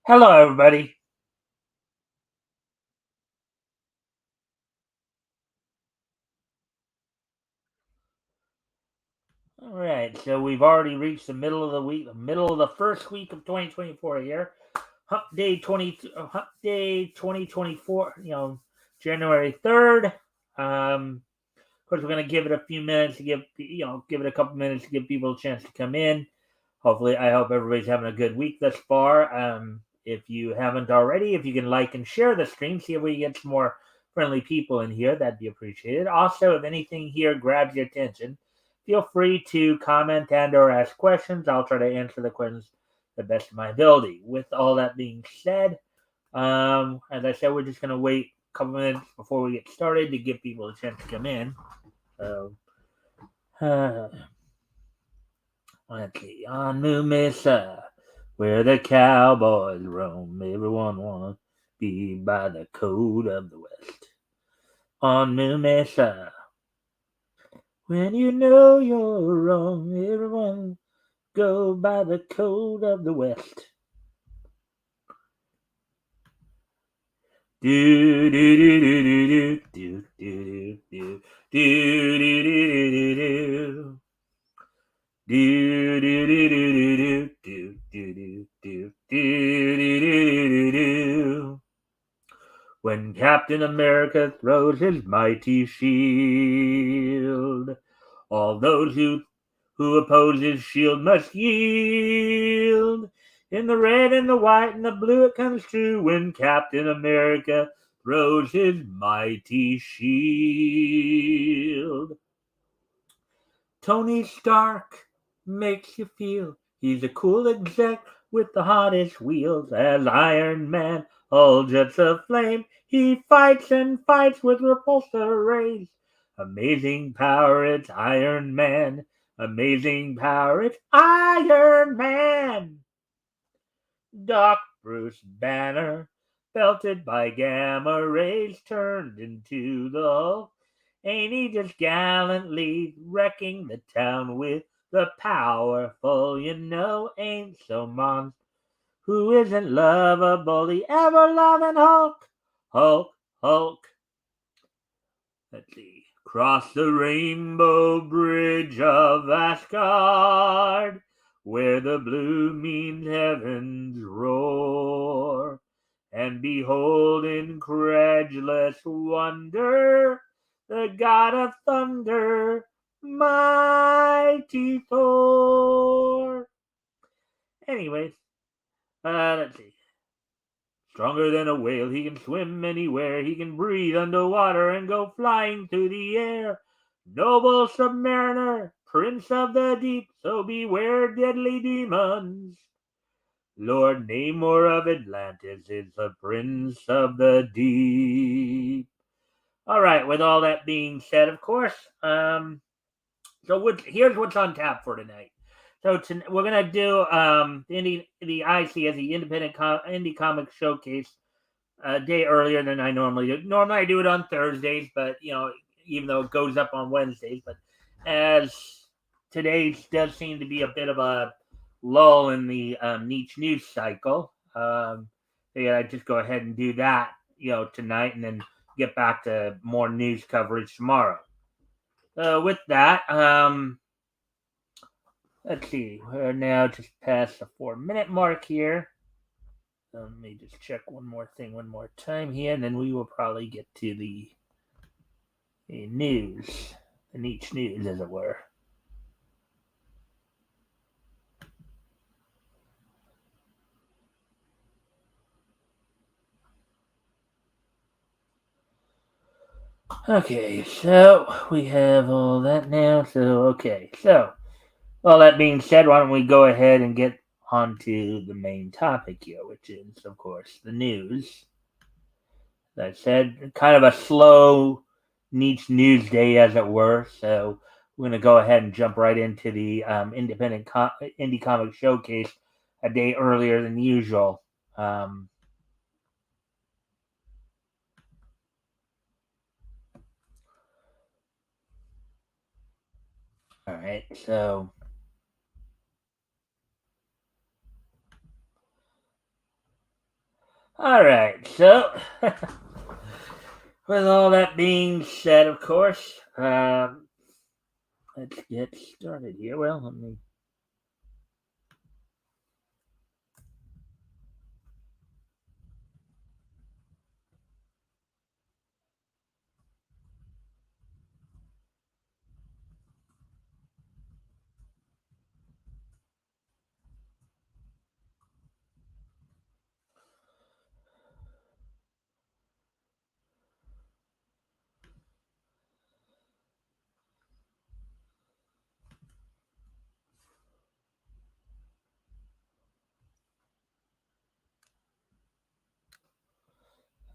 Hello, everybody. All right, so we've already reached the middle of the week, the middle of the first week of 2024 here. Hump Day 2024. January 3rd. Of course, we're gonna give it a few minutes to give it a couple minutes to give people a chance to come in. Hopefully, I hope everybody's having a good week thus far. If you haven't already, if you can like and share the stream, see if we get some more friendly people in here, that'd be appreciated. Also, if anything here grabs your attention, feel free to comment and or ask questions. I'll try to answer the questions the best of my ability. With all that being said, as I said, we're just going to wait a couple minutes before we get started to give people a chance to come in. So, uh, let's see. On New Mesa, where the cowboys roam, everyone wants to be by the code of the West. On New Mesa, when you know you're wrong, everyone go by the code of the West. Do do do do do do do do do do do do. Do do do do do do do do do do do do. When Captain America throws his mighty shield, all those who oppose his shield must yield. In the red and the white and the blue it comes true when Captain America throws his mighty shield. Tony Stark makes you feel he's a cool exec with the hottest wheels. As Iron Man, all jets of flame, he fights and fights with repulsor rays. Amazing power, it's Iron Man. Amazing power, it's Iron Man. Doc Bruce Banner, belted by gamma rays, turned into the Hulk. Ain't he just gallantly wrecking the town with the powerful, ain't so monster who isn't lovable, the ever loving Hulk. Hulk, Hulk. Let's see. Cross the rainbow bridge of Asgard, where the blue means heaven's roar, and behold incredulous wonder the god of thunder, mighty Thor. Anyways, let's see. Stronger than a whale, he can swim anywhere, he can breathe underwater and go flying through the air. Noble submariner, prince of the deep, so beware deadly demons. Lord Namor of Atlantis is the prince of the deep. All right, with all that being said, of course, here's what's on tap for tonight. So we're gonna do the IC as the indie comic showcase a day earlier than I normally do. Normally I do it on Thursdays, but even though it goes up on Wednesdays, but as today does seem to be a bit of a lull in the niche news cycle, yeah, I just go ahead and do that, tonight, and then get back to more news coverage tomorrow. With that, let's see, we're now just past the 4 minute mark here. Let me just check one more thing one more time here, and then we will probably get to the news, the niche news, as it were. Okay, so we have all that now. So all that being said, why don't we go ahead and get on to the main topic here, which is, of course, the news. As I said, kind of a slow niche news day, as it were. So we're going to go ahead and jump right into the indie comic showcase a day earlier than usual. All right, so All right, so with all that being said, of course, let's get started here. Well, let me.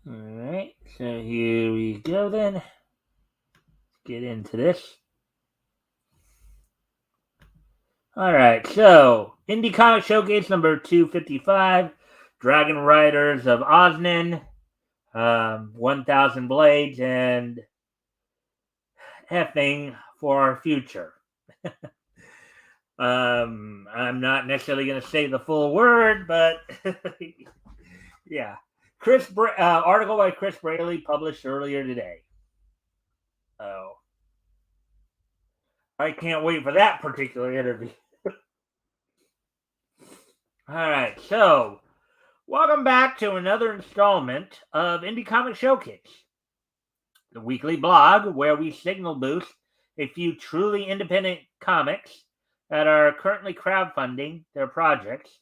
All right, so here we go then. Let's get into this. All right, so Indie Comic Showcase number 255, Dragon Riders of Osnan, 1,000 Blades, and effing for our future. I'm not necessarily going to say the full word, but yeah. Article by Chris Braley published earlier today. Oh, I can't wait for that particular interview. All right, so welcome back to another installment of Indie Comic Showcase, the weekly blog where we signal boost a few truly independent comics that are currently crowdfunding their projects,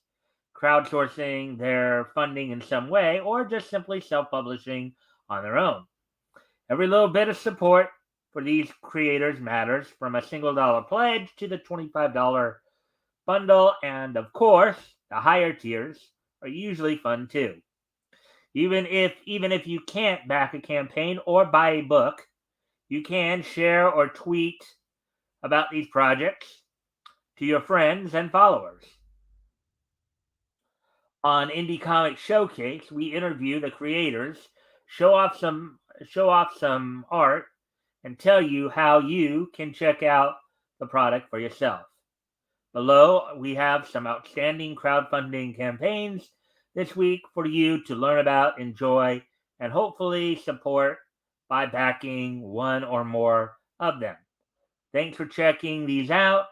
crowdsourcing their funding in some way, or just simply self publishing on their own. Every little bit of support for these creators matters, from a single dollar pledge to the $25 bundle, and of course, the higher tiers are usually fun too. Even if you can't back a campaign or buy a book, you can share or tweet about these projects to your friends and followers. On Indie Comic Showcase, we interview the creators, show off some art, and tell you how you can check out the product for yourself. Below, we have some outstanding crowdfunding campaigns this week for you to learn about, enjoy, and hopefully support by backing one or more of them. Thanks for checking these out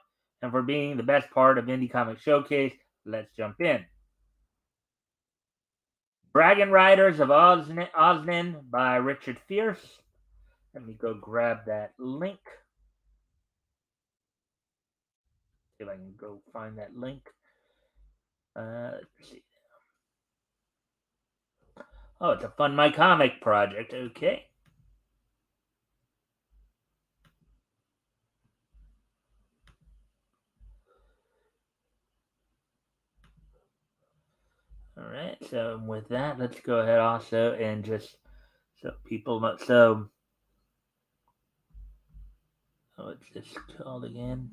and for being the best part of Indie Comic Showcase. Let's jump in. Dragon Riders of Osnan by Richard Fierce. Let me go grab that link. See if I can go find that link. Let's see. Oh, it's a Fund My Comic project. Okay. All right. So with that, let's go ahead also and just so people know. So, what's this called again?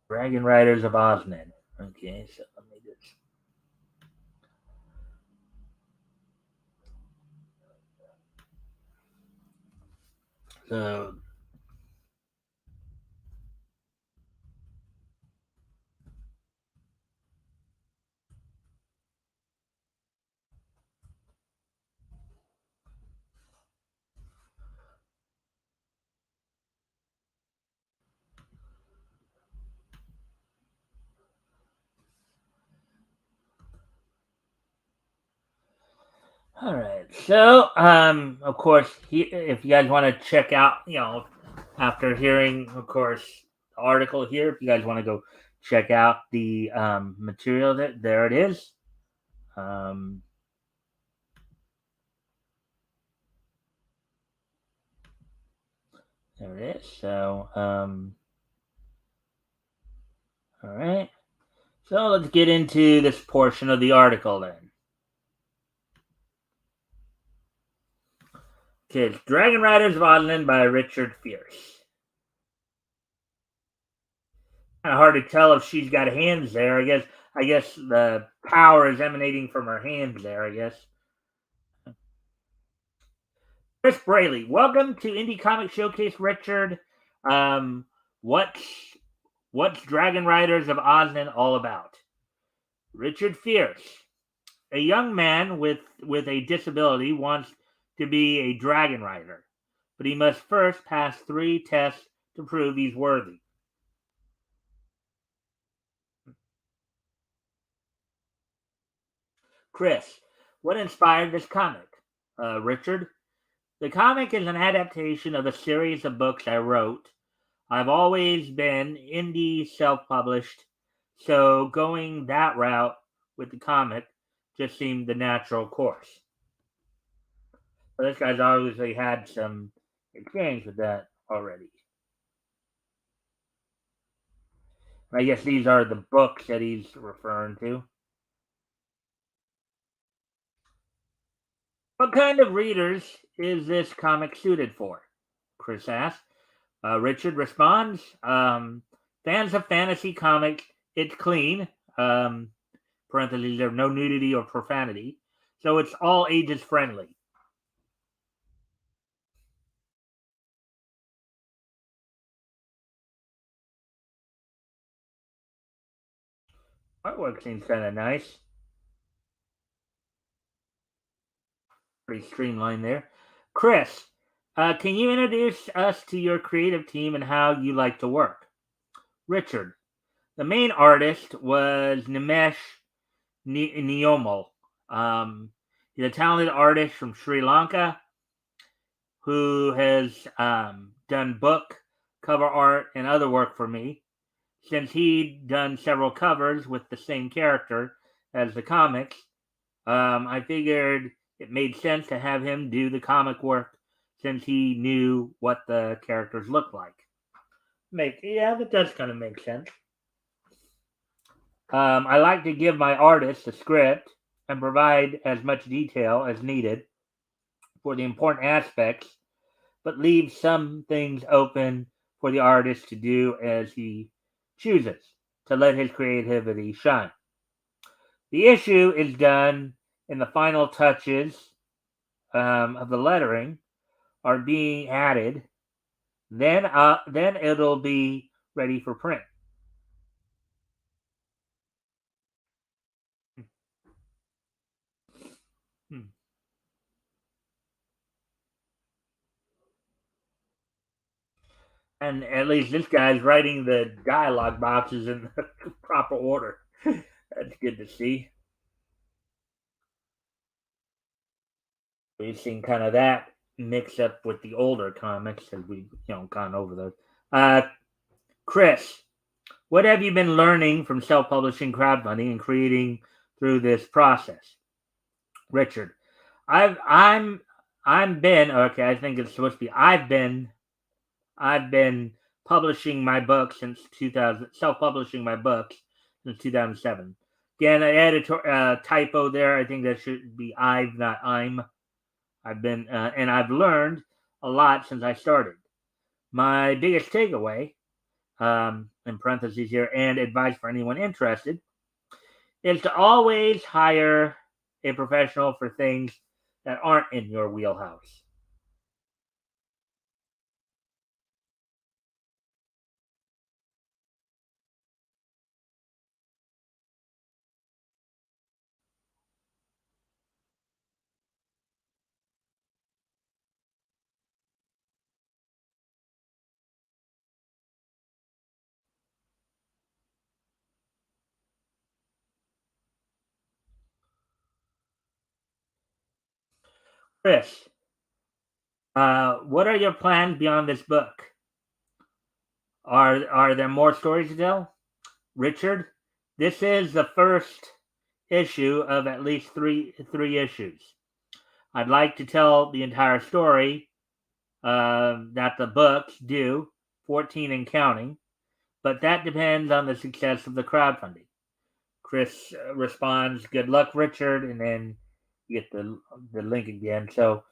Dragon Riders of Osnan. Okay. So let me just. So all right. So, of course, if you guys want to check out, after hearing, of course, the article here, if you guys want to go check out the material, there it is. Um, there it is. So, all right. So let's get into this portion of the article then. Okay, it's Dragon Riders of Odland by Richard Fierce. Kind of hard to tell if she's got hands there. I guess the power is emanating from her hands there. I guess. Chris Braley, welcome to Indie Comic Showcase, Richard. Um, What's Dragon Riders of Osnan all about? Richard Fierce, a young man with a disability, wants to be a dragon rider, but he must first pass 3 tests to prove he's worthy. Chris, what inspired this comic? Richard, the comic is an adaptation of a series of books I wrote. I've always been indie self published, so going that route with the comic just seemed the natural course. So this guy's obviously had some experience with that already. I guess these are the books that he's referring to. What kind of readers is this comic suited for? Chris asks. Richard responds, fans of fantasy comics, it's clean, parentheses, there's no nudity or profanity, so it's all ages friendly. Artwork seems kind of nice. Pretty streamlined there. Chris, can you introduce us to your creative team and how you like to work? Richard, the main artist was Nimesh Niomal. He's a talented artist from Sri Lanka who has done book, cover art, and other work for me. Since he'd done several covers with the same character as the comics, I figured it made sense to have him do the comic work since he knew what the characters looked like. Yeah, that does kind of make sense. I like to give my artist a script and provide as much detail as needed for the important aspects, but leave some things open for the artist to do as he chooses to let his creativity shine. The issue is done in the final touches of the lettering are being added. Then it'll be ready for print. Hmm. And at least this guy's writing the dialogue boxes in the proper order. That's good to see. We've seen kind of that mix up with the older comics as we've gone over those. Uh, Chris, what have you been learning from self-publishing, crowdfunding, and creating through this process? Richard, I've I'm been okay. I think it's supposed to be. I've been publishing my books since 2000. Self-publishing my books since 2007. Again, an editor typo there. I think that should be I've, not I'm. I've been and I've learned a lot since I started. My biggest takeaway, in parentheses here, and advice for anyone interested, is to always hire a professional for things that aren't in your wheelhouse. Chris, what are your plans beyond this book? Are there more stories to tell? Richard, this is the first issue of at least three issues. I'd like to tell the entire story that the books do, 14 and counting, but that depends on the success of the crowdfunding. Chris responds, "Good luck, Richard," and then you get the link again. So,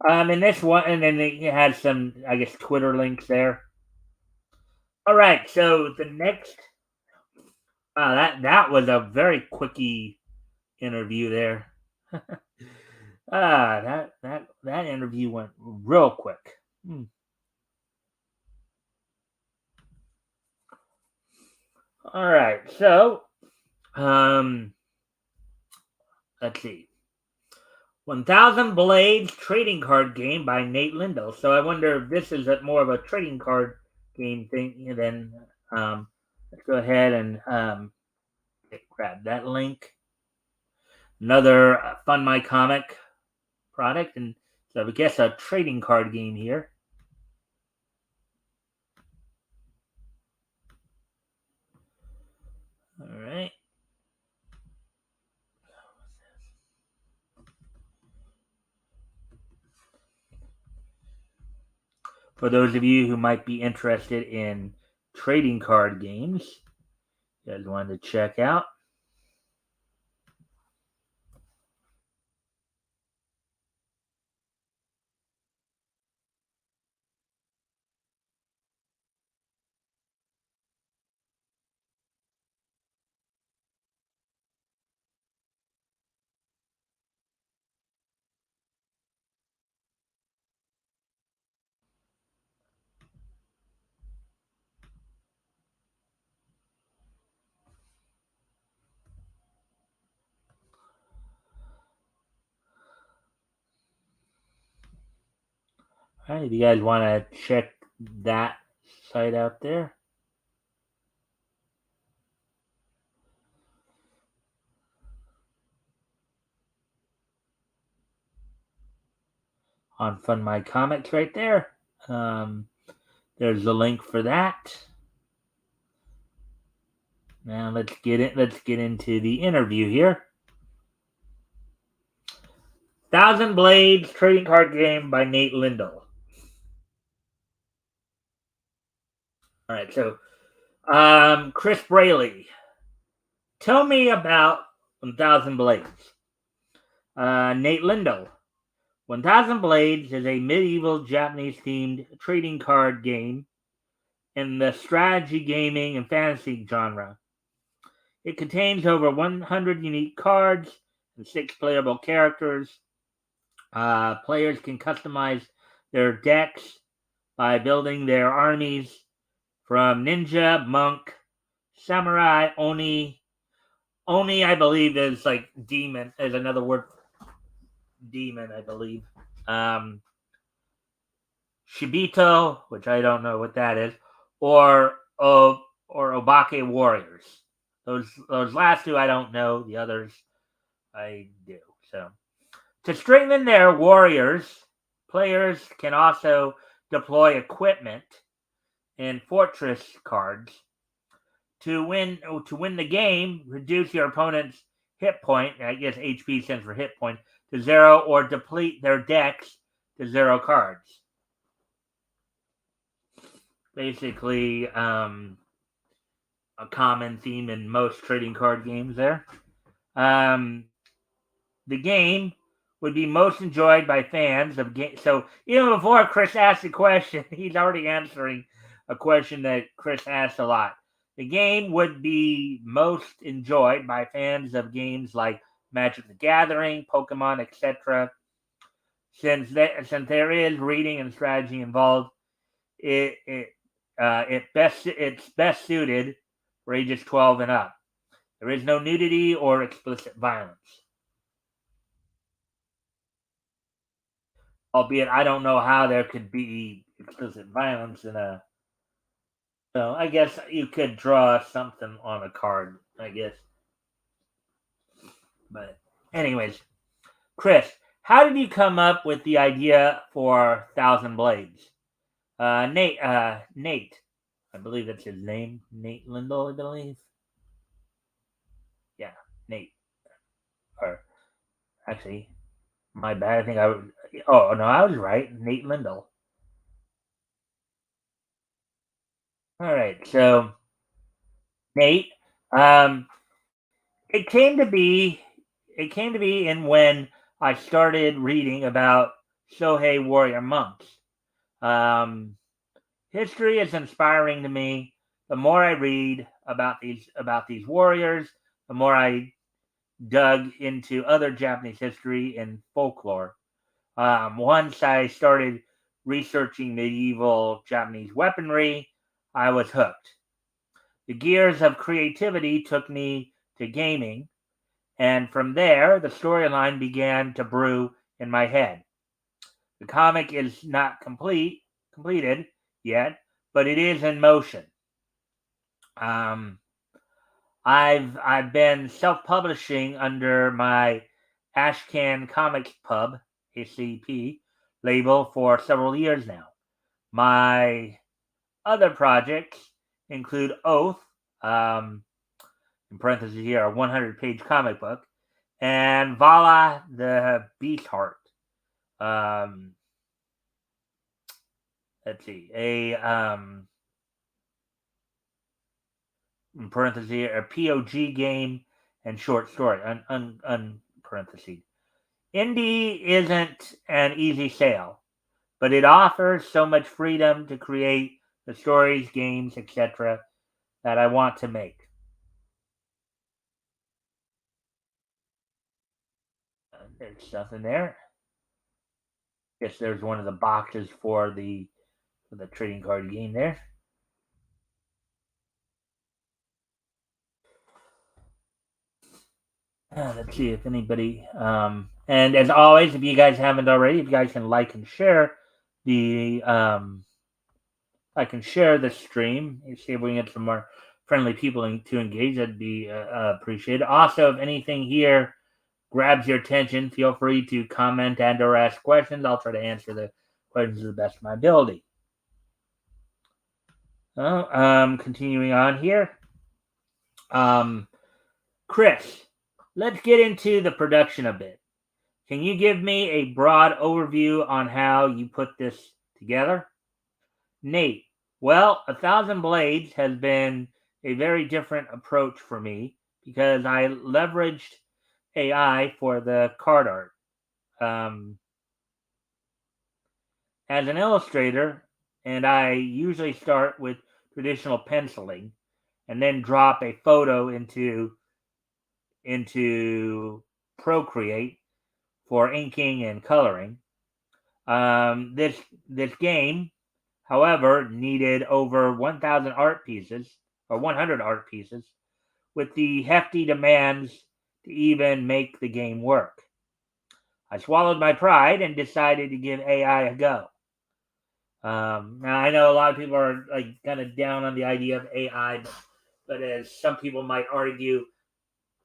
in this one, and then he has some, I guess, Twitter links there. All right, so the next, that was a very quickie interview there. That interview went real quick. Hmm. All right, so um, let's see. 1000 Blades trading card game by Nate Lindell. So I wonder if this is more of a trading card game thing. Then let's go ahead and grab that link. Another Fun My Comic product, and so I guess a trading card game here. All right. For those of you who might be interested in trading card games, you guys wanted to check out. All right, if you guys want to check that site out there. On Fun My Comics right there. There's the link for that. Now let's get it. Let's get into the interview here. 1000 Blades trading card game by Nate Lindell. All right, so Chris Braley, tell me about 1000 Blades. Nate Lindell. 1000 Blades is a medieval Japanese themed trading card game in the strategy gaming and fantasy genre. It contains over 100 unique cards and 6 playable characters. Players can customize their decks by building their armies from ninja, monk, samurai, oni. Oni, I believe, is like demon, is another word for demon, I believe. Um, Shibito, which I don't know what that is, or or Obake warriors. Those last two I don't know. The others I do. So to strengthen their warriors, players can also deploy equipment and fortress cards to win the game. Reduce your opponent's hit point. I guess HP stands for hit point to 0, or deplete their decks to 0 cards. Basically, a common theme in most trading card games. There, the game would be most enjoyed by fans of game. So even before Chris asked the question, he's already answering a question that Chris asked a lot. The game would be most enjoyed by fans of games like Magic the Gathering, Pokemon, etc. Since there is reading and strategy involved, it's best suited for ages 12 and up. There is no nudity or explicit violence. Albeit, I don't know how there could be explicit violence in a. So I guess you could draw something on a card. I guess, but anyways, Chris, how did you come up with the idea for Thousand Blades? Nate, I believe that's his name. Nate Lindell, I believe. Yeah, Nate. Or actually, my bad. I think I was. Oh no, I was right. Nate Lindell. All right, so Nate, um, it came to be. It came to be in when I started reading about Shohei warrior monks. Um, History is inspiring to me. The more I read about these warriors, the more I dug into other Japanese history and folklore. Once I started researching medieval Japanese weaponry, I was hooked. The gears of creativity took me to gaming, and from there, the storyline began to brew in my head. The comic is not completed yet, but it is in motion. Um, I've been self-publishing under my Ashcan Comics Pub (ACP) label for several years now. My other projects include Oath, um, in parentheses here, a 100-page comic book, and Vala the Beastheart. Um, let's see, in parentheses, a POG game and short story, parentheses. Indie isn't an easy sale, but it offers so much freedom to create the stories, games, etc. that I want to make. There's stuff in there. Guess there's one of the boxes for the trading card game there. Let's see if anybody. And as always, if you guys haven't already, if you guys can like and share the the stream. See if we can get some more friendly people to engage. That'd be appreciated. Also, if anything here grabs your attention, feel free to comment and or ask questions. I'll try to answer the questions to the best of my ability. Continuing on here. Chris, let's get into the production a bit. Can you give me a broad overview on how you put this together? Nate, well, A Thousand Blades has been a very different approach for me because I leveraged AI for the card art. As an illustrator, and I usually start with traditional penciling and then drop a photo into Procreate for inking and coloring. This game, however, needed over 1,000 art pieces or 100 art pieces, with the hefty demands to even make the game work. I swallowed my pride and decided to give AI a go. Now I know a lot of people are like kind of down on the idea of AI, but as some people might argue,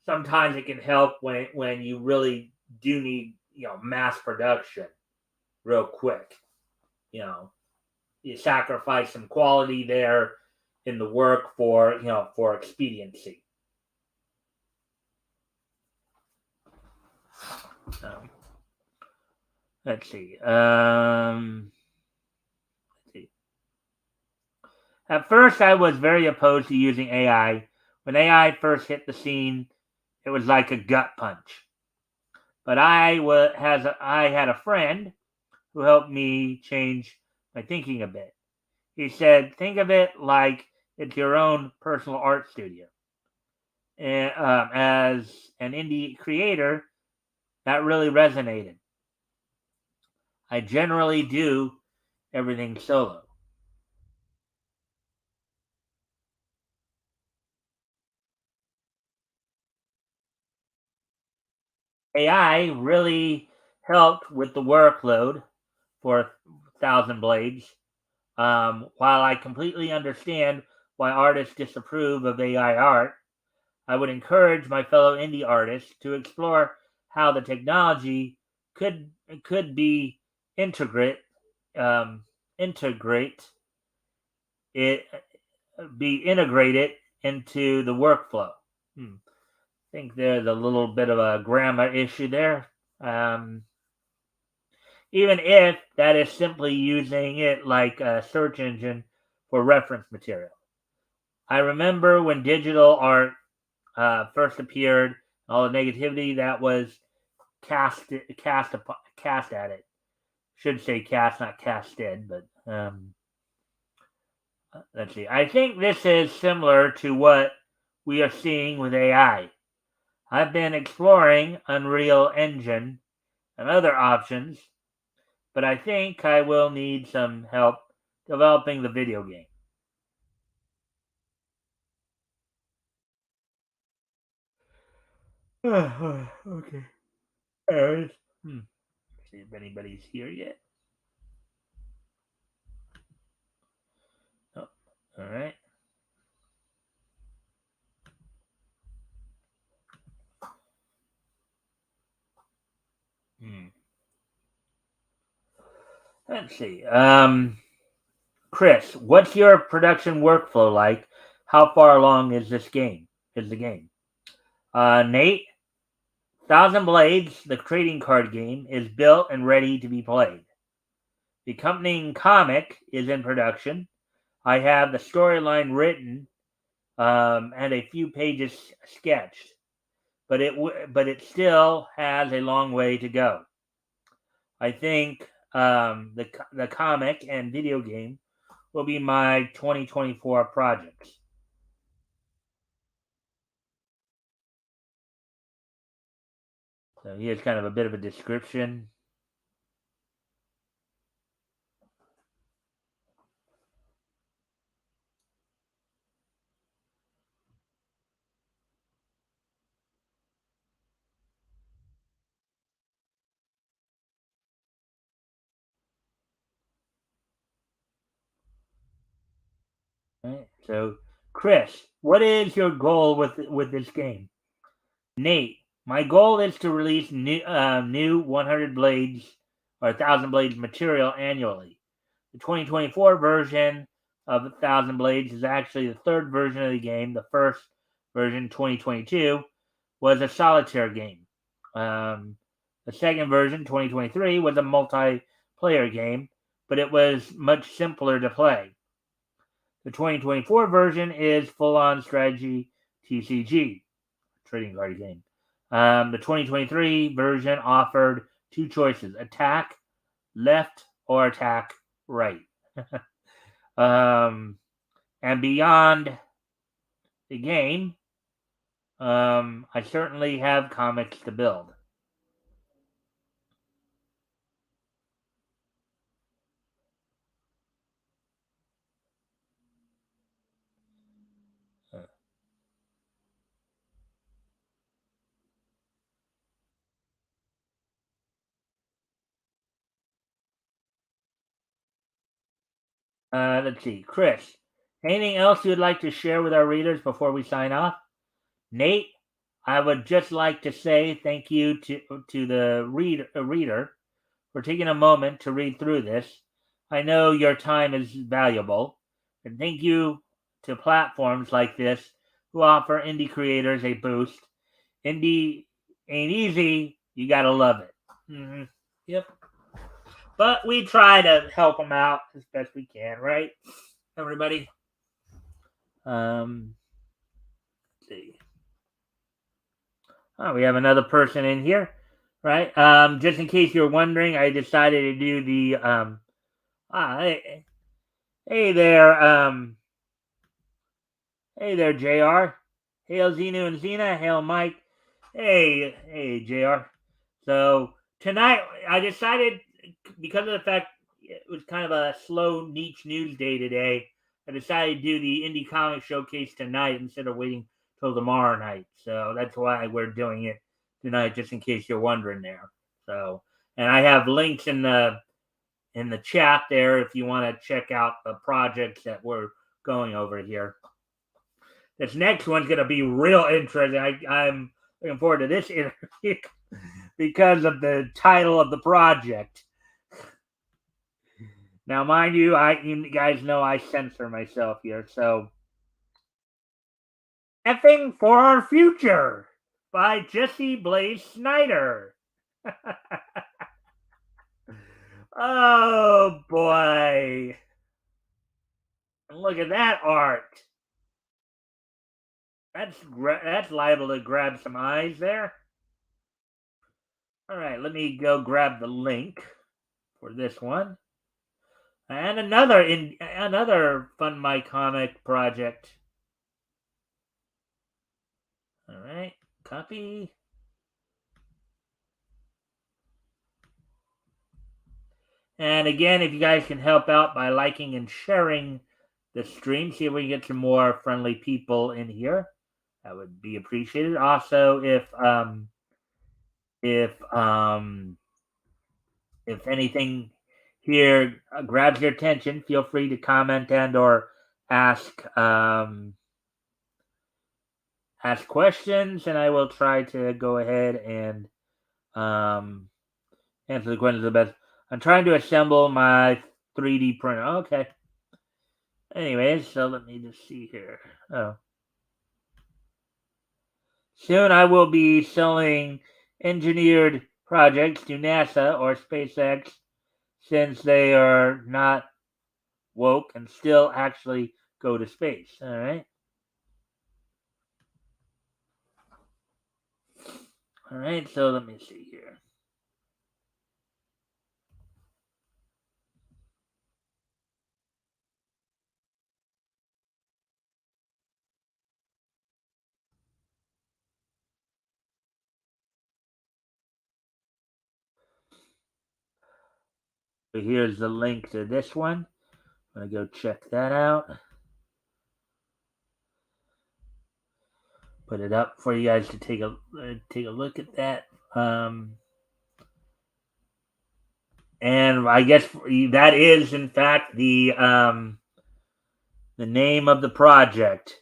sometimes it can help when you really do need mass production real quick. You sacrifice some quality there in the work for expediency. Let's see. At first, I was very opposed to using AI. When AI first hit the scene, it was like a gut punch. But I had a friend who helped me change my thinking a bit. He said, think of it like it's your own personal art studio. And as an indie creator, that really resonated. I generally do everything solo. AI really helped with the workload for Thousand Blades. While I completely understand why artists disapprove of AI art, I would encourage my fellow indie artists to explore how the technology could um, integrate it be integrated into the workflow. I think there's a little bit of a grammar issue there. Even if that is simply using it like a search engine for reference material. I remember when digital art first appeared, all the negativity that was cast at it. Should say cast, not casted, but let's see. I think this is similar to what we are seeing with AI. I've been exploring Unreal Engine and other options, but I think I will need some help developing the video game. Okay. Alright. See if anybody's here yet. Oh, all right. Let's see. Chris, what's your production workflow like? How far along is this game? Is the game? Nate, Thousand Blades, the trading card game, is built and ready to be played. The accompanying comic is in production. I have the storyline written and a few pages sketched, but it still has a long way to go. I think the comic and video game will be my 2024 projects. So here's kind of a bit of a description. Right? So, Chris, what is your goal with this game? Nate, my goal is to release new 100 blades or 1,000 blades material annually. The 2024 version of 1,000 blades is actually the third version of the game. The first version, 2022, was a solitaire game. The second version, 2023, was a multiplayer game, but it was much simpler to play. The 2024 version is full-on strategy TCG, trading card game. The 2023 version offered two choices: attack left or attack right. And beyond the game, I certainly have comics to build. Let's see, Chris. Anything else you'd like to share with our readers before we sign off? Nate, I would just like to say thank you to the reader for taking a moment to read through this. I know your time is valuable, and thank you to platforms like this who offer indie creators a boost. Indie ain't easy. You gotta love it. Mm-hmm. Yep. But we try to help them out as best we can, right? Everybody. Let's see. Oh, we have another person in here, right? Just in case you're wondering, I decided to do the hey, hey there, hey there, Jr. Hail Zenu and Xena. Hail Mike. Hey, Jr. So tonight I decided, because of the fact it was kind of a slow niche news day today, I decided to do the indie comic showcase tonight instead of waiting till tomorrow night. So that's why we're doing it tonight, just in case you're wondering there. So, and I have links in the chat there if you want to check out the projects that we're going over here. This next one's going to be real interesting. I'm looking forward to this interview because of the title of the project. Now, mind you, you guys know I censor myself here, so Effing for Our Future by Jesse Blaze Snyder. Oh boy. Look at that art. That's liable to grab some eyes there. All right, let me go grab the link for this one. And another Fun My Comic project. All right, copy. And again, if you guys can help out by liking and sharing the stream, see if we can get some more friendly people in here. That would be appreciated. Also, if if anything here grabs your attention, feel free to comment and or ask ask questions, and I will try to go ahead and um, answer the questions the best. I'm trying to assemble my 3D printer. Okay. Anyways, so let me just see here. Oh. Soon I will be selling engineered projects to NASA or SpaceX since they are not woke and still actually go to space. All right. All right. So let me see here. So here's the link to this one. I'm gonna go check that out. Put it up for you guys to take a look at that. And I guess that is in fact the name of the project.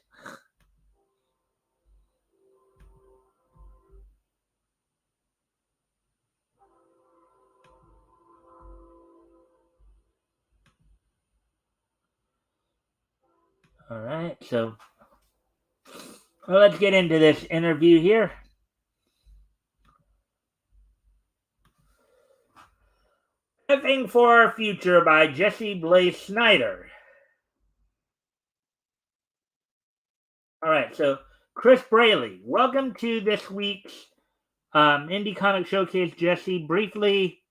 All right, so well, let's get into this interview here. Living for Our Future by Jesse Blaze Snyder. All right, so Chris Braley, welcome to this week's Indie Comic Showcase. Jesse, briefly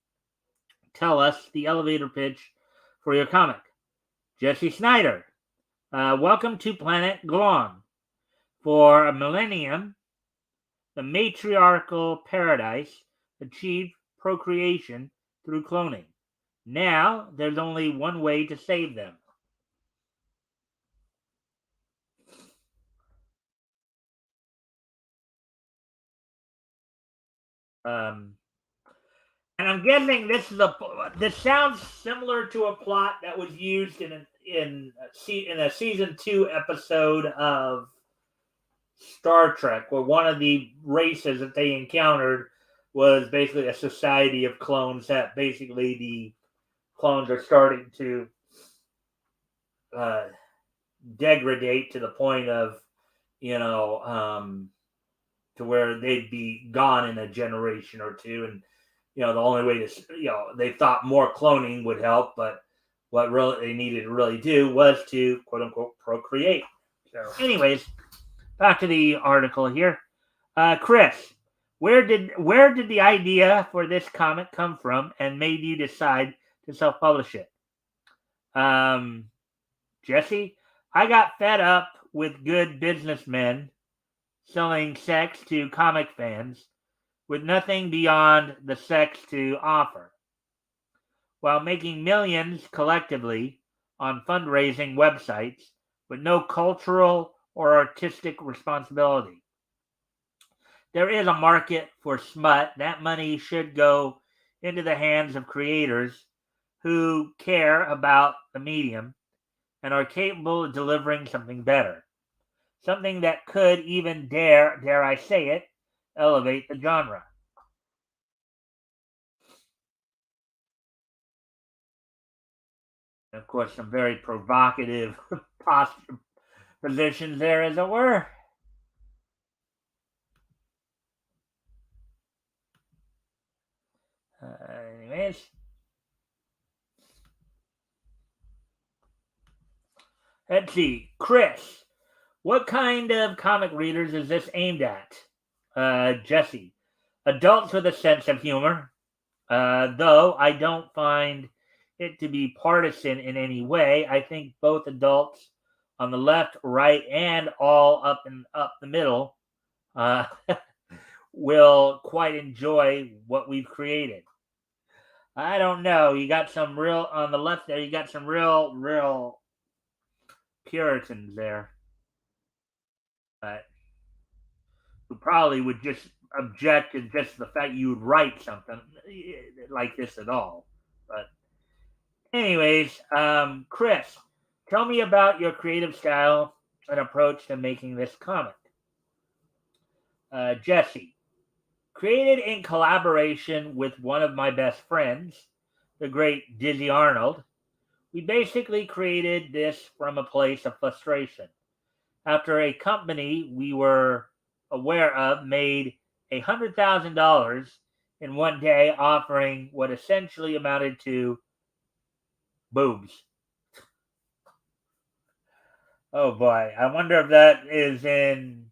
tell us the elevator pitch for your comic. Jesse Snyder, welcome to Planet Glon. For a millennium, the matriarchal paradise achieved procreation through cloning. Now, there's only one way to save them. Um, and I'm guessing this sounds similar to a plot that was used in a season 2 episode of Star Trek, where one of the races that they encountered was basically a society of clones that basically the clones are starting to uh, degrade to the point of, you know, to where they'd be gone in a generation or two. And, the only way to, they thought more cloning would help, but what really they needed to really do was to quote unquote procreate. So, anyways, back to the article here. Chris, where did the idea for this comic come from, and made you decide to self-publish it? Um, Jesse, I got fed up with good businessmen selling sex to comic fans with nothing beyond the sex to offer, while making millions collectively on fundraising websites with no cultural or artistic responsibility. There is a market for smut. That money should go into the hands of creators who care about the medium and are capable of delivering something better. Something that could even dare I say it, elevate the genre. And of course, some very provocative posture positions there, as it were. Anyways, let's see. Chris, what kind of comic readers is this aimed at? Jesse, adults with a sense of humor, though I don't find it to be partisan in any way. I think both adults on the left, right, and all up the middle uh, will quite enjoy what we've created. I don't know. You got some real on the left there. You got some real Puritans there, but who probably would just object to just the fact you would write something like this at all. But anyways, Chris, tell me about your creative style and approach to making this comic. Jesse, created in collaboration with one of my best friends, the great Dizzy Arnold. We basically created this from a place of frustration. After a company we were aware of made $100,000 in one day, offering what essentially amounted to boobs. Oh boy, I wonder if that is in.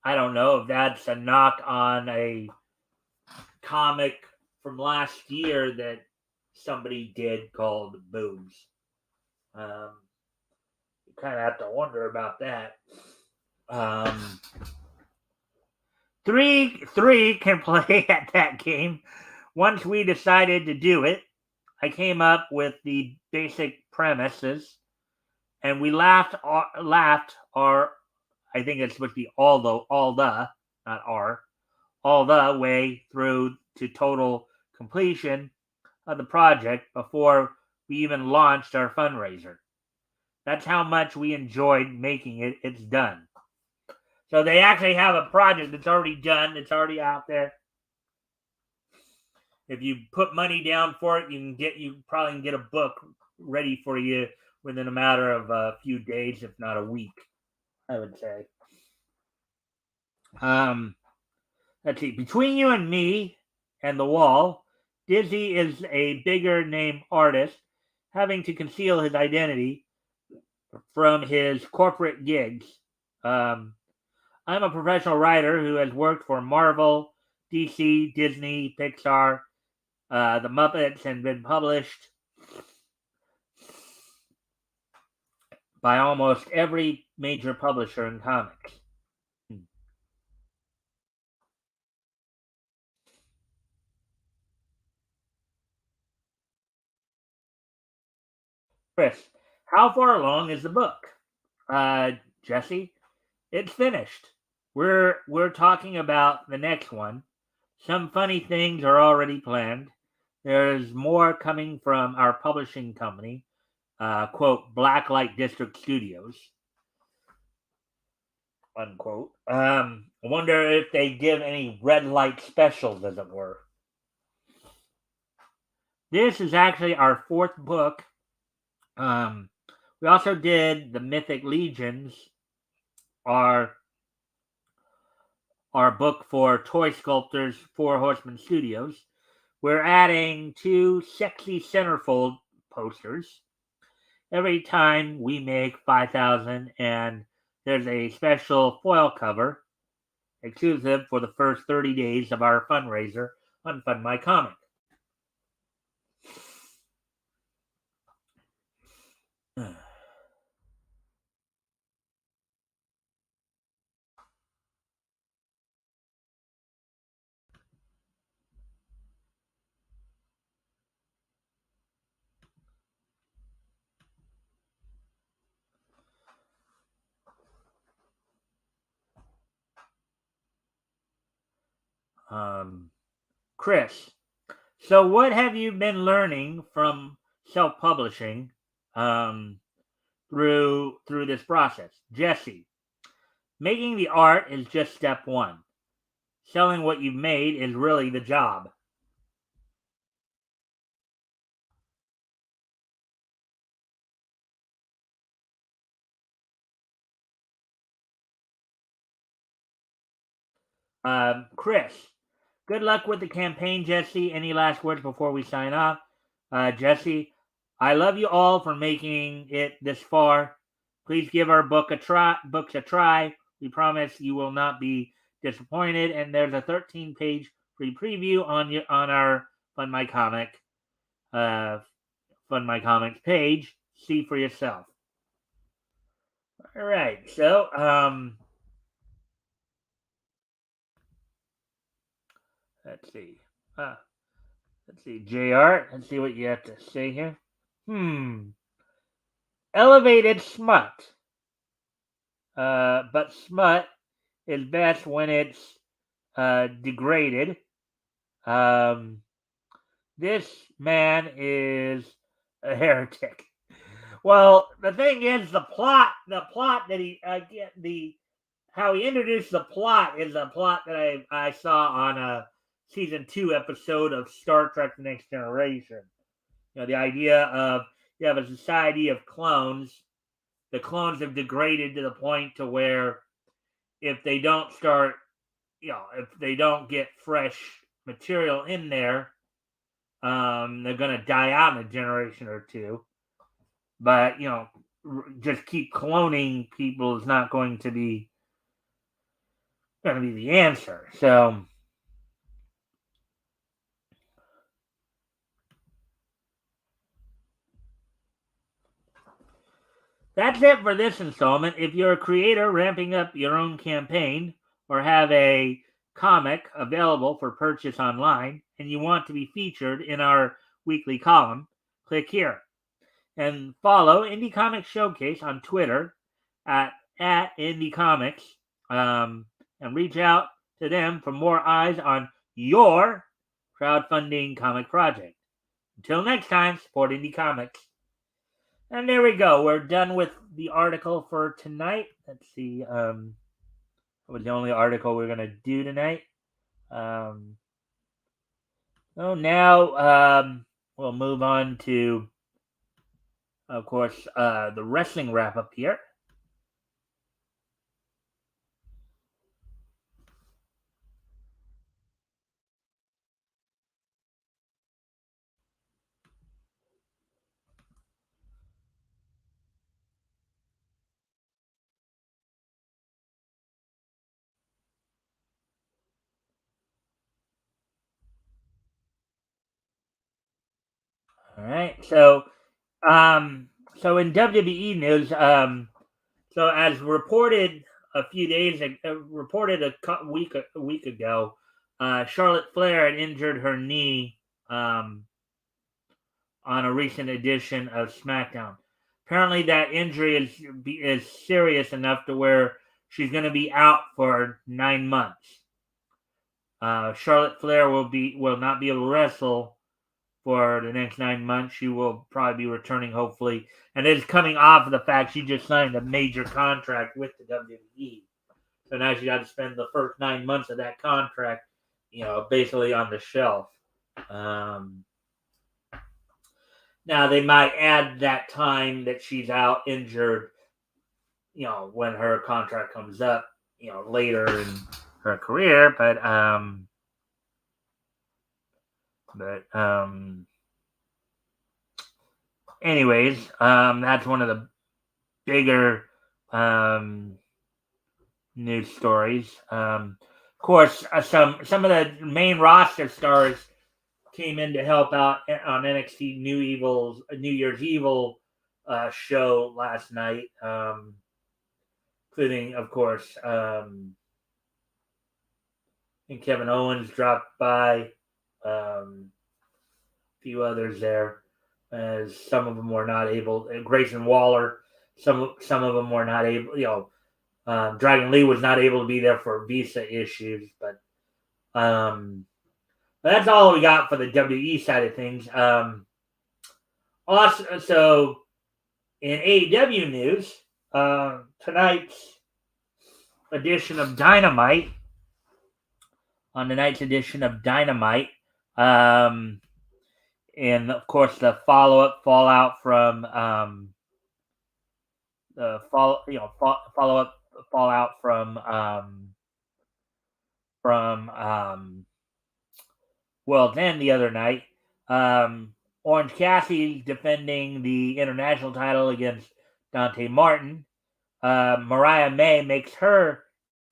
I don't know if that's a knock on a comic from last year that somebody did called Boobs. Um, you kind of have to wonder about that. Um, three can play at that game. Once we decided to do it, I came up with the basic premises, and we laughed our. I think it's supposed to be all the, not R, all the way through to total completion of the project before we even launched our fundraiser. That's how much we enjoyed making it. It's done. So they actually have a project that's already done. It's already out there. If you put money down for it, you probably can get a book ready for you within a matter of a few days, if not a week. I would say. Um, let's see. Between you and me and the wall, Dizzy is a bigger name artist, having to conceal his identity from his corporate gigs. Um, I'm a professional writer who has worked for Marvel, DC, Disney, Pixar, the Muppets, and been published by almost every major publisher in comics. Chris, how far along is the book? Jesse, it's finished. We're talking about the next one. Some funny things are already planned. There's more coming from our publishing company, quote, Blacklight District Studios, unquote. I wonder if they give any red light specials, as it were. This is actually our fourth book. Um, we also did the Mythic Legions, our our book for Toy Sculptors, Four Horsemen Studios. We're adding two sexy centerfold posters every time we make 5,000, and there's a special foil cover exclusive for the first 30 days of our fundraiser on Fund My Comic. Um, Chris, so what have you been learning from self-publishing through this process? Jesse, making the art is just step one. Selling what you've made is really the job. Chris, good luck with the campaign, Jesse. Any last words before we sign off? Jesse, I love you all for making it this far. Please give our books a try. We promise you will not be disappointed. And there's a 13-page free preview on our Fund My Comic, uh, Fund My Comics page. See for yourself. All right. So, let's see. Uh, let's see, JR. Let's see what you have to say here. Elevated smut. But smut is best when it's degraded. Um, this man is a heretic. Well, the thing is, the plot that he get the how he introduced the plot is a plot that I saw on a season 2 episode of Star Trek: The Next Generation. The idea of you have a society of clones. The clones have degraded to the point to where if they don't start, if they don't get fresh material in there, they're gonna die out in a generation or two. But just keep cloning people is not going to be the answer. So that's it for this installment. If you're a creator ramping up your own campaign or have a comic available for purchase online and you want to be featured in our weekly column, click here and follow Indie Comics Showcase on Twitter at Indie Comics, and reach out to them for more eyes on your crowdfunding comic project. Until next time, support Indie Comics. And there we go. We're done with the article for tonight. Let's see. That was the only article we're gonna do tonight. Now we'll move on to, of course, the wrestling wrap up here. All right. So in WWE news, so as reported a few days, reported a week ago, Charlotte Flair had injured her knee on a recent edition of SmackDown. Apparently, that injury is serious enough to where she's going to be out for 9 months. Charlotte Flair will not be able to wrestle for the next 9 months. She will probably be returning, hopefully, and is coming off of the fact she just signed a major contract with the WWE. So now she got to spend the first 9 months of that contract, basically on the shelf. Now they might add that time that she's out injured, when her contract comes up, later in her career. Anyways, that's one of the bigger news stories. Of course, some of the main roster stars came in to help out on NXT New Year's Evil show last night, including, of course, and Kevin Owens dropped by, a few others there, as some of them were not able. Grayson Waller, some of them were not able. Dragon Lee was not able to be there for visa issues, but that's all we got for the WWE side of things. Also, so in AEW news, tonight's edition of Dynamite, on tonight's edition of Dynamite, and of course the fallout from fallout from World's End the other night. Orange Cassidy defending the international title against Dante Martin. Mariah May makes her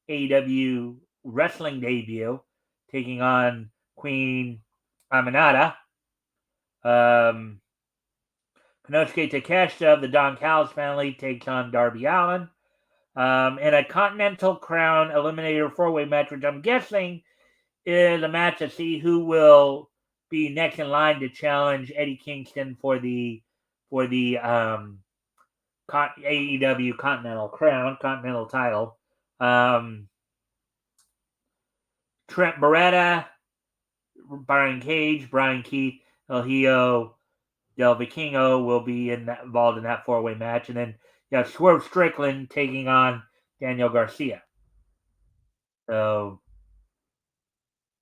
AEW wrestling debut, taking on Queen Aminata. Konosuke Takeshita of the Don Callis family takes on Darby Allin. In a Continental Crown Eliminator 4-way match, which I'm guessing is a match to see who will be next in line to challenge Eddie Kingston for the AEW Continental title. Trent Beretta, Brian Cage, Brian Keith, El Hijo Del Vikingo will be involved in that 4-way match. And then you have Swerve Strickland taking on Daniel Garcia. So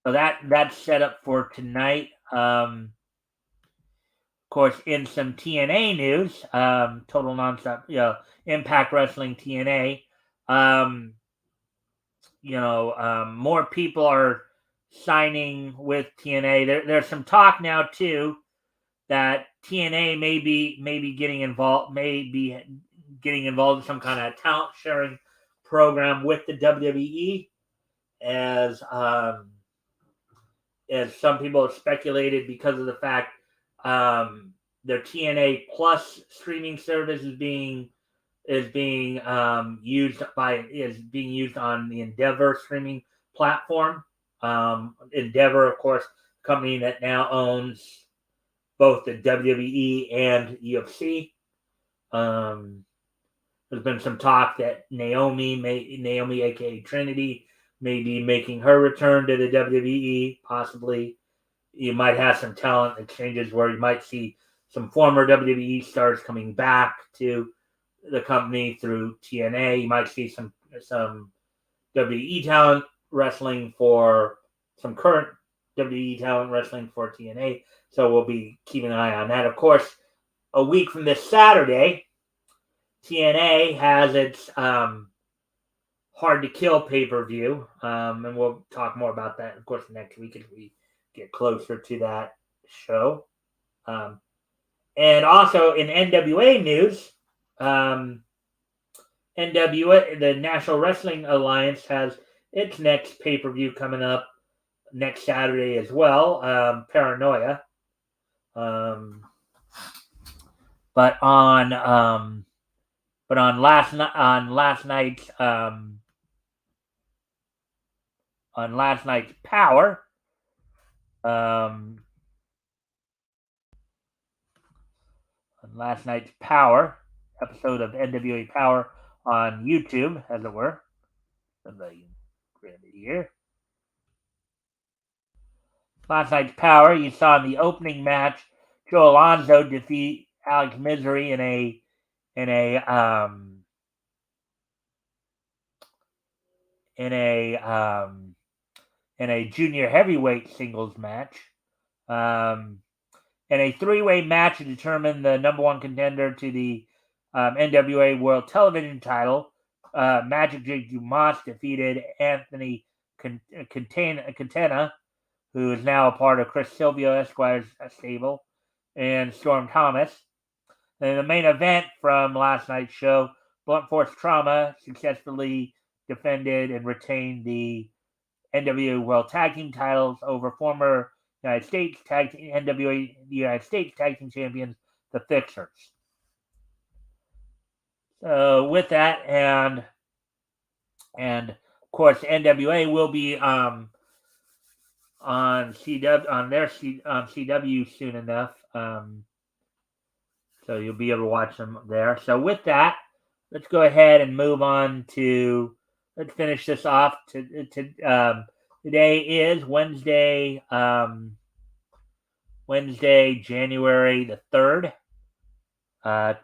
that's set up for tonight. Of course, in some TNA news, Total Nonstop, Impact Wrestling TNA, more people are signing with TNA. There's some talk now too that TNA may be getting involved in some kind of talent sharing program with the WWE, as some people have speculated because of the fact their TNA Plus streaming service is being used on the Endeavor streaming platform. Endeavor, of course, company that now owns both the WWE and UFC. There's been some talk that Naomi, aka Trinity, may be making her return to the WWE. Possibly, you might have some talent exchanges where you might see some former WWE stars coming back to the company through TNA. You might see some WWE talent wrestling for some current WWE talent wrestling for TNA. So we'll be keeping an eye on that. Of course, a week from this Saturday, TNA has its Hard to Kill pay-per-view, and we'll talk more about that, of course, next week as we get closer to that show. And also in NWA news, NWA, the National Wrestling Alliance, has its next pay-per-view coming up next Saturday as well, Paranoia. But on last night's Power, episode of NWA Power on YouTube, as it were. Here. Last night's Power, you saw in the opening match, Joe Alonzo defeat Alex Misery in a junior heavyweight singles match. In a 3-way match to determine the number one contender to the NWA World Television title, Magic Jake Dumas defeated Anthony Catena, who is now a part of Chris Silvio Esquire's stable, and Storm Thomas. And in the main event from last night's show, Blunt Force Trauma successfully defended and retained the NWA World Tag Team titles over former NWA United States Tag Team champions, the Fixers. So with that, and of course, NWA will be on CW soon enough. So you'll be able to watch them there. So with that, let's go ahead and move on to. Let's finish this off. Today is Wednesday, January the 3rd,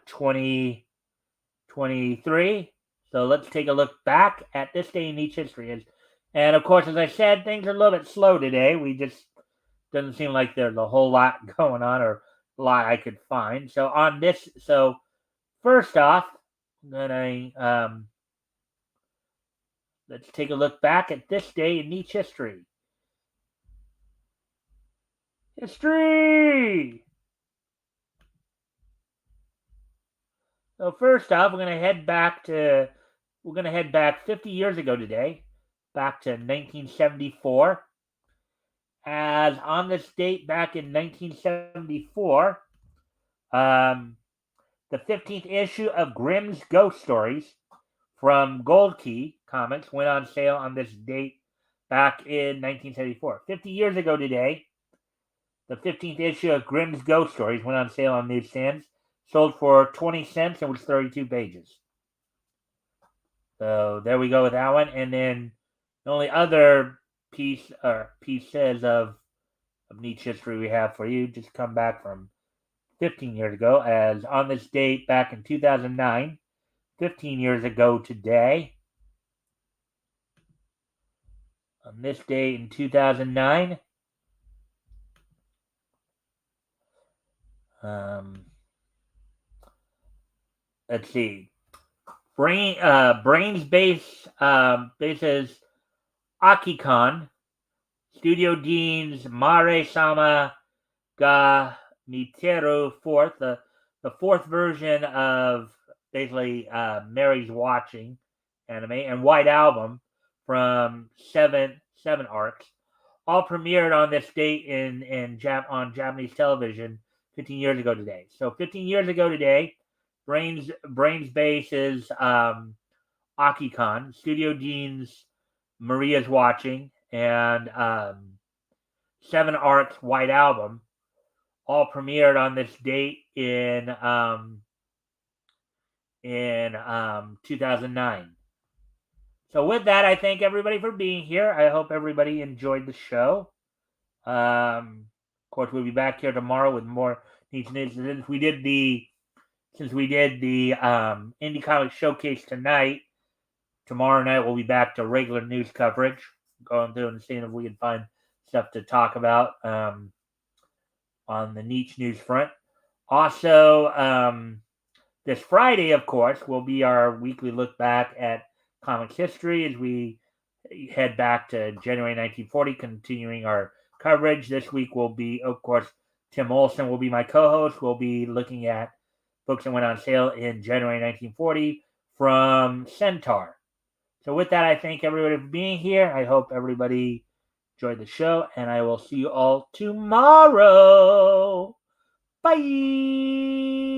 2023. So let's take a look back at this day in each history. And of course, as I said, things are a little bit slow today. Doesn't seem like there's a whole lot going on, or a lot I could find. So first off, I'm gonna let's take a look back at this day in each history. History! So first off, we're going to head back 50 years ago today, back to 1974. As on this date back in 1974, the 15th issue of Grimm's Ghost Stories from Gold Key Comics went on sale on this date back in 1974. 50 years ago today, the 15th issue of Grimm's Ghost Stories went on sale on newsstands, sold for 20 cents and was 32 pages. So there we go with that one. And then the only other pieces of niche history we have for you. Just come back from 15 years ago, as on this date back in 2009, 15 years ago today, on this date in 2009, let's see, Brains bases Akikon, Studio Dean's Mare-sama ga Niteru fourth, the fourth version of basically Mary's Watching anime, and White Album from seven arcs, all premiered on this date on Japanese television 15 years ago today. So 15 years ago today, Brains Base is Akikon, Studio Dean's Maria's Watching, and seven arcs White Album all premiered on this date in 2009. So with that, I thank everybody for being here. I hope everybody enjoyed the show. Of course, we'll be back here tomorrow with more news. Since we did the Indie Comic Showcase tonight, tomorrow night we'll be back to regular news coverage, going through and seeing if we can find stuff to talk about on the niche news front. Also, this Friday, of course, will be our weekly look back at comics history as we head back to January 1940, continuing our coverage. This week will be, of course, Tim Olson will be my co-host. We'll be looking at books that went on sale in January 1940 from Centaur. So with that, I thank everybody for being here. I hope everybody enjoyed the show, and I will see you all tomorrow. Bye.